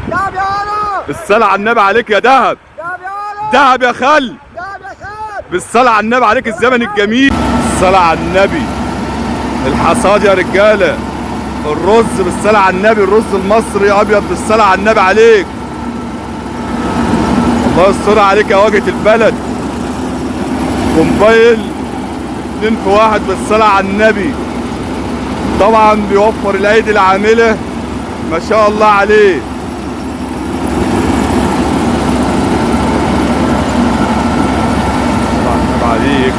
دهب يا ولد. بالصلاة على النبي عليك يا دهب. دهب يا ولد. دهب يا خل. دهب يا خال. بالصلاة على النبي عليك الزمن الجميل. بالصلاة على النبي. الحصاد يا رجالة. الرز بالصلاة على النبي، الرز المصري ابيض بالصلاة على النبي عليك. الله يستر عليك يا واجهة البلد. كومبايل 2 في 1 بالصلاة على النبي. طبعا بيوفر الايدي العاملة ما شاء الله عليه. الصلاة على النبي عليك.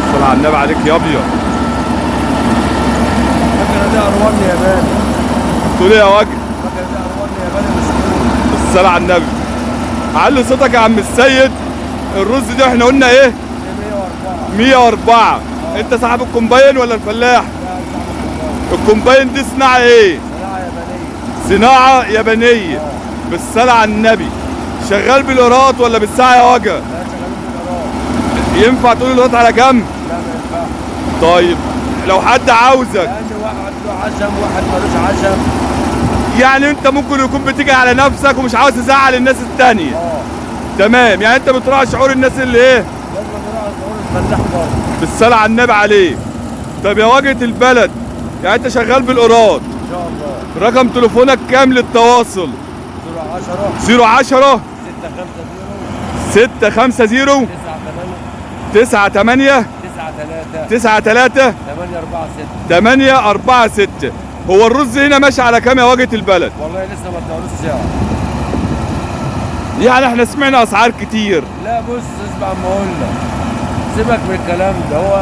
الصلاة على النبي عليك يا ابيض. فاكر دي اروان ياباني. تقول ايه يا وجه؟ فاكر دي اروان ياباني مسكون. بالصلاة على النبي. علي صوتك يا عم السيد. الرز ده احنا قلنا ايه؟ 104. 104. انت صاحب الكومباين ولا الفلاح؟ الكومباين دي صناعة ايه؟ صناعة يابانية. صناعة يابانية. بالصلاة على النبي. شغال بالإيراد ولا بالساعة يا وجه؟ لا شغالين بالإيراد. ينفع تقول الإيراد على كام؟ لا ما ينفعش. طيب لو حد عاوزك لأن واحد له عشم واحد ملوش عشم. يعني انت ممكن يكون بتيجي على نفسك ومش عاوز تزعل الناس التانية. تمام، يعني انت بتراعي شعور الناس اللي ايه؟ لازم نراعي شعور الفلاح برضه. بالصلاة على النبي عليه. طب يا واجهة البلد، يعني انت شغال بالإيراد. إن شاء الله. رقم تليفونك كام للتواصل؟ 10 010 650 650 98 98 93 93 846. 846. هو الرز هنا ماشي على كام يا واجهة البلد؟ والله لسه ما ادالوش سعر. يعني احنا سمعنا اسعار كتير. لا بص اسمع ما اقول لك. سيبك من الكلام ده، هو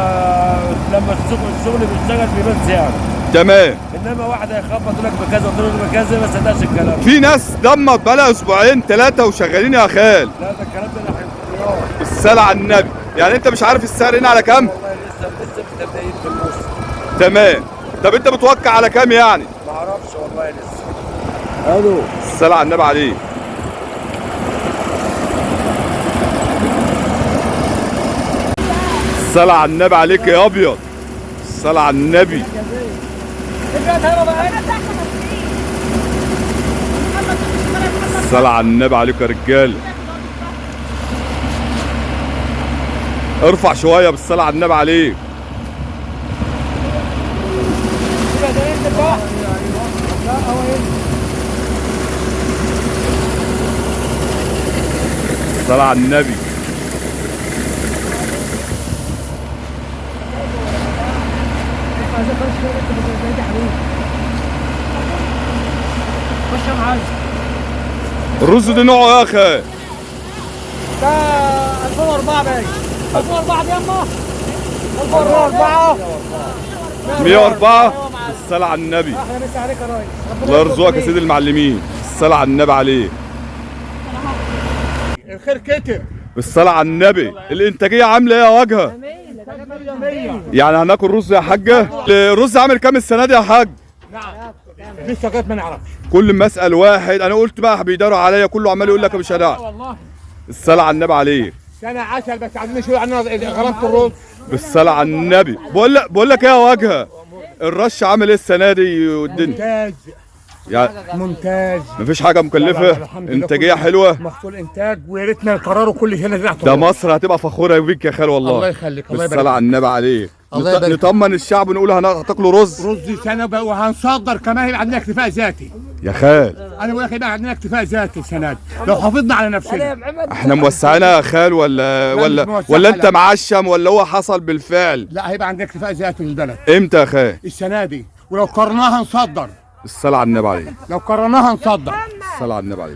لما الشغل بيشتغل بيبان سعره. تمام. انما واحد هيخبط يقول لك بكذا وتقول له بكذا، ما صدقش الكلام ده. في ناس ضمت بقالها اسبوعين 3 وشغالين يا خال. لا ده الكلام ده انا هينفع. بالصلاة على النبي. يعني انت مش عارف السعر هنا على كام؟ والله لسه متبدئين في النص. تمام. طب انت بتوقع على كام يعني؟ ما اعرفش والله لسه. الو. الصلاة على النبي عليه. الصلاة على النبي عليك يا ابيض. الصلاة على النبي. الصلاة على النبي عليك يا رجاله. ارفع شوية بالصلاة على النبي عليك. الصلاة على النبي. الرز ده نوعه يا اخي؟ ده 2004 باين. 2004 يما. 2004. 104. الصلاة على النبي. احلى مسا عليك يا ريس. الله يرزقك يا سيدي المعلمين. الصلاة على النبي عليه. الخير كتر. بالصلاة على النبي. الانتاجية عاملة ايه يا واجهة؟ يعني هناكل رز يا حاجة؟ الرز عامل كام السنة دي يا حاج؟ نعم. لسه جت ما نعرفش. كل ما اسأل واحد انا قلت بقى بيداروا عليا كله عمال يقول لك مش هنعرف. والله. الصلاة على النبي عليه. سنة عسل بس عايزين شوية عننا غرامة الرز. بالصلاة على النبي. بقول لك ايه يا واجهة؟ الرش عامل ايه السنة دي والدنيا؟ ممتاز. يعني ممتاز. مفيش حاجة مكلفة؟ انتاجية حلوة؟ محصول انتاج، ويا ريتنا نكرره كل سنة زي ده مصر هتبقى فخورة بيك يا خال والله. الله يخليك. الله يبارك. بالصلاة على النبي عليه. الله يبارك. نطمن الشعب ونقول هتاكلوا رز. رز سنة بقى وهنصدر كمان، هيبقى عندنا اكتفاء ذاتي. يا خال انا بقول لك هيبقى عندنا اكتفاء ذاتي السنة دي لو حافظنا على نفسنا. احنا موسعينها يا خال ولا انت معشم ولا هو حصل بالفعل؟ لا هيبقى عندنا اكتفاء ذاتي للبلد امتى يا خال؟ السنة دي، ولو قررناها نصدر. الصلاة على النبي عليه. لو قررناها نصدر. الصلاة على النبي عليه.